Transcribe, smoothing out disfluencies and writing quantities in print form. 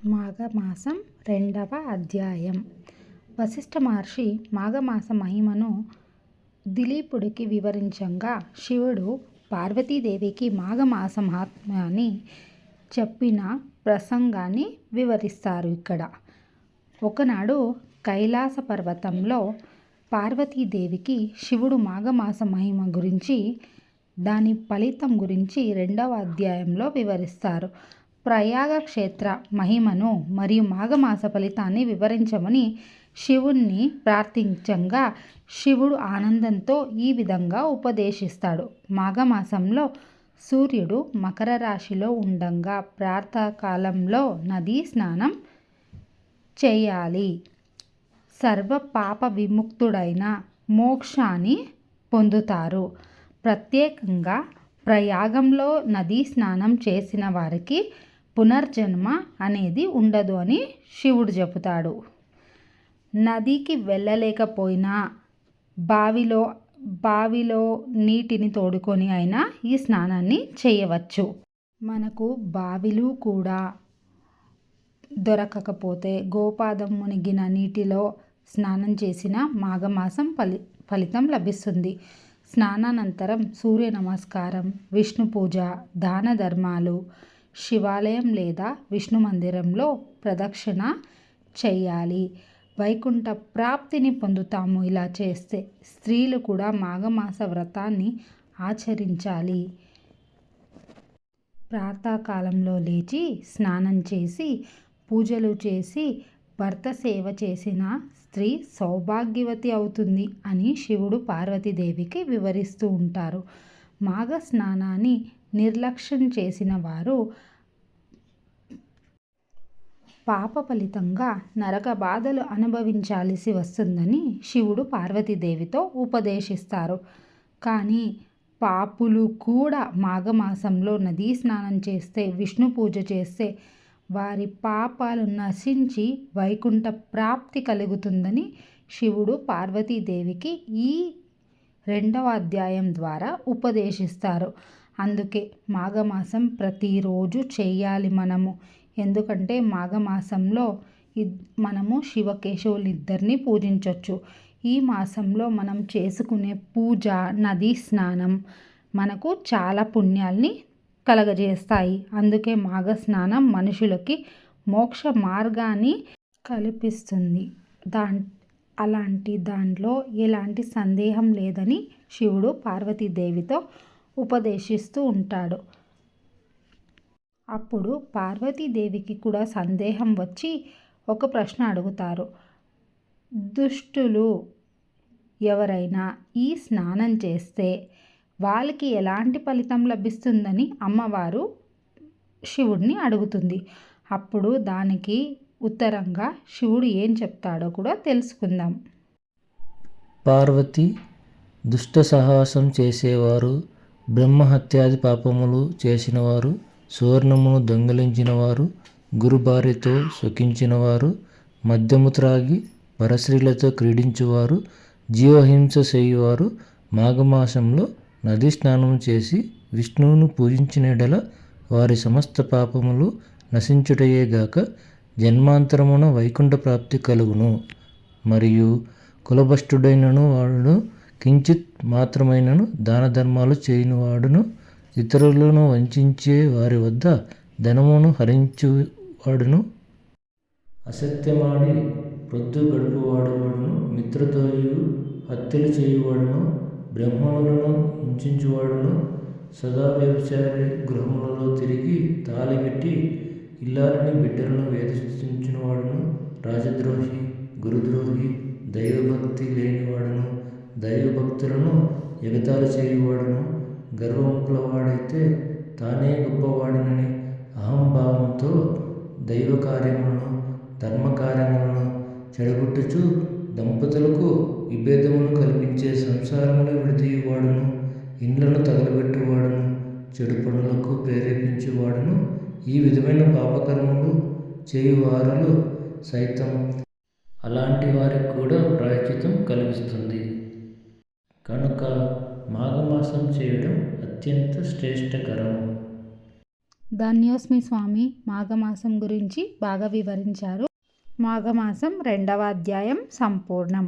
మాఘమాసం రెండవ అధ్యాయం. వశిష్ఠ మహర్షి మాఘమాస మహిమను దిలీపుడికి వివరించగా శివుడు పార్వతీదేవికి మాఘమాస మహాత్మ్యాన్ని చెప్పిన ప్రసంగాన్ని వివరిస్తారు ఇక్కడ. ఒకనాడు కైలాస పర్వతంలో పార్వతీదేవికి శివుడు మాఘమాస మహిమ గురించి, దాని ఫలితం గురించి రెండవ అధ్యాయంలో వివరిస్తారు. ప్రయాగ క్షేత్ర మహిమను మరియు మాఘమాస ఫలితాన్ని వివరించమని శివుణ్ణి ప్రార్థించగా శివుడు ఆనందంతో ఈ విధంగా ఉపదేశిస్తాడు. మాఘమాసంలో సూర్యుడు మకర రాశిలో ఉండగా ప్రాతకాలంలో నదీ స్నానం చేయాలి. సర్వ పాప విముక్తుడైన మోక్షాన్ని పొందుతారు. ప్రత్యేకంగా ప్రయాగంలో నదీ స్నానం చేసిన వారికి పునర్జన్మ అనేది ఉండదు అని శివుడు చెబుతాడు. నదికి వెళ్ళలేకపోయినా బావిలో నీటిని తోడుకొని అయినా ఈ స్నానాన్ని చేయవచ్చు. మనకు బావిలు కూడా దొరకకపోతే గోపాదం మునిగిన నీటిలో స్నానం చేసిన మాఘమాసం ఫలితం లభిస్తుంది. స్నానానంతరం సూర్య నమస్కారం, విష్ణు పూజ, దాన ధర్మాలు, శివాలయం లేదా విష్ణు మందిరంలో ప్రదక్షిణ చేయాలి. వైకుంఠ ప్రాప్తిని పొందుతాము ఇలా చేస్తే. స్త్రీలు కూడా మాఘమాస వ్రతాన్ని ఆచరించాలి. ప్రాతకాలంలో లేచి స్నానం చేసి పూజలు చేసి భర్త సేవ చేసిన స్త్రీ సౌభాగ్యవతి అవుతుంది అని శివుడు పార్వతీదేవికి వివరిస్తూ ఉంటారు. మాఘ స్నానాన్ని నిర్లక్ష్యం చేసిన వారు పాప ఫలితంగా నరక బాధలు అనుభవించాల్సి వస్తుందని శివుడు పార్వతీదేవితో ఉపదేశిస్తారు. కానీ పాపులు కూడా మాఘమాసంలో నదీ స్నానం చేస్తే, విష్ణు పూజ చేస్తే వారి పాపాలు నశించి వైకుంఠ ప్రాప్తి కలుగుతుందని శివుడు పార్వతీదేవికి ఈ రెండవ అధ్యాయం ద్వారా ఉపదేశిస్తారు. అందుకే మాఘమాసం ప్రతిరోజు చేయాలి మనము. ఎందుకంటే మాఘమాసంలో మనము శివకేశవులిద్దరిని పూజించవచ్చు. ఈ మాసంలో మనం చేసుకునే పూజ, నదీ స్నానం మనకు చాలా పుణ్యాల్ని కలగజేస్తాయి. అందుకే మాఘ స్నానం మనుషులకి మోక్ష మార్గాన్ని కల్పిస్తుంది. అలాంటి దాంట్లో ఎలాంటి సందేహం లేదని శివుడు పార్వతీదేవితో ఉపదేశిస్తూ ఉంటాడు. అప్పుడు పార్వతీదేవికి కూడా సందేహం వచ్చి ఒక ప్రశ్న అడుగుతారు. దుష్టులు ఎవరైనా ఈ స్నానం చేస్తే వాళ్ళకి ఎలాంటి ఫలితం లభిస్తుందని అమ్మవారు శివుడిని అడుగుతుంది. అప్పుడు దానికి ఉత్తరంగా శివుడు ఏం చెప్తాడో కూడా తెలుసుకుందాం. పార్వతి, దుష్ట సాహసం చేసేవారు, బ్రహ్మహత్యాది పాపములు చేసినవారు, సువర్ణమును దొంగిలించినవారు, గురుభార్యతో సుఖించినవారు, మద్యము త్రాగి పరస్త్రీలతో క్రీడించువారు, జీవహింస చేయువారు మాఘమాసంలో నదీ స్నానం చేసి విష్ణువును పూజించినడల వారి సమస్త పాపములు నశించుటయేగాక జన్మాంతరమున వైకుంఠ ప్రాప్తి కలుగును. మరియు కులభ్రష్టుడైనను వాడును, కించిత్ మాత్రమైనను దాన ధర్మాలు చేయనివాడును, ఇతరులను వంచే వారి వద్ద ధనమును హరించువాడును, అసత్యమాడి ప్రొద్దు గడుపువాడును, మిత్రద్రోహియు, హత్యలు చేయువాడును, బ్రాహ్మణులను హింసించువాడును, సదా వ్యభిచారి గృహములలో తిరిగి తాళిగట్టి ఇల్లాలని బిడ్డలను వేధించువాడును, రాజద్రోహి, గురుద్రోహి, దైవభక్తి లేనివాడును, దైవభక్తులను ఎగతాళి చేయువాడును, గర్వముగలవాడైతే తానే గొప్పవాడినని అహంభావంతో దైవ కార్యములను, ధర్మకార్యములను చెడగొట్టుచు దంపతులకు విభేదమును కల్పించే సంసారమును విడదీయువాడును, ఇండ్లను తగలబెట్టువాడును, చెడు పనులకు ప్రేరేపించువాడును, ఈ విధమైన పాపకర్మలు చేయువారులు సైతం అలాంటి వారికి కూడా ప్రాయశ్చిత్తం కలిగిస్తుంది. కనుక మాఘమాసం చేయడం అత్యంత శ్రేష్టకరం. ధన్యోస్మి స్వామి మాఘమాసం గురించి బాగా వివరించారు. మాఘమాసం 2వ అధ్యాయం సంపూర్ణం.